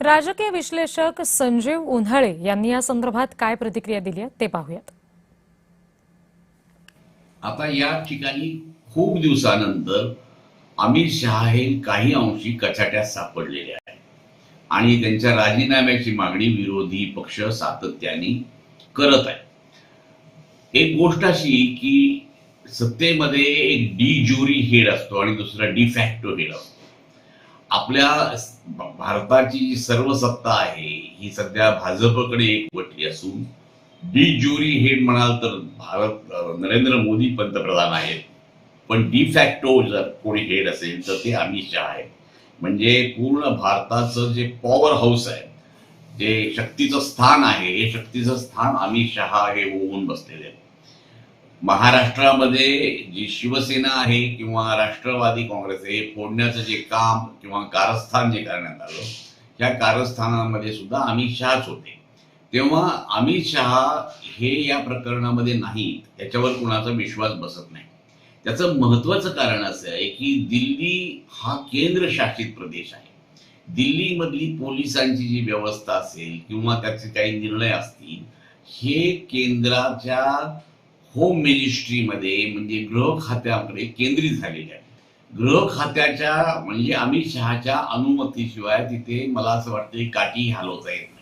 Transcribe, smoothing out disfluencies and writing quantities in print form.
राजकीय विश्लेषक संजीव उन्हाळे यांनी या संदर्भात काय प्रतिक्रिया दिली आहे ते पाहूयात। आता या ठिकाणी खूप दिवसानंतर अमित शहा हे काही अंशी कचाट्यात सापडलेले आहे आणि त्यांच्या राजीनाम्याची मागणी विरोधी पक्ष सातत्याने करत आहे। एक गोष्ट अशी की सत्तेमध्ये एक डी ज्युरी हेड असतो आणि दुसरा डी फॅक्टो हेड असतो। आपल्या भारताची जी सर्व सत्ता आहे ही सध्या भाजपकडे एकवटली असून डी ज्युरी हेड म्हणाल तर नरेंद्र मोदी पंतप्रधान आहेत, पण डी फॅक्टो जर कोणी हेड असेल तर ते अमित शहा आहे। म्हणजे पूर्ण भारताचं जे पॉवर हाऊस आहे, जे शक्तीचं स्थान आहे, हे शक्तीचं स्थान अमित शहा हे होऊन बसलेले आहे। महाराष्ट्रामध्ये जी शिवसेना आहे किंवा राष्ट्रवादी काँग्रेस हे फोडण्याचं जे काम किंवा कारस्थान जे करण्यात आलं, त्या कारस्थानामध्ये सुद्धा अमित शहाच होते। तेव्हा अमित शहा हे या प्रकरणामध्ये नाहीत याच्यावर कुणाचा विश्वास बसत नाही। त्याचं महत्वाचं कारण असं आहे की दिल्ली हा केंद्रशासित प्रदेश आहे। दिल्लीमधली पोलिसांची जी व्यवस्था असेल किंवा त्याचे काही निर्णय असतील हे केंद्राच्या होम मिनिस्ट्रीमध्ये म्हणजे गृह खात्याकडे केंद्रित झालेले आहे। गृह खात्याच्या म्हणजे अमित शहाच्या अनुमतीशिवाय तिथे मला असं वाटतं काठी हलवता येत नाही।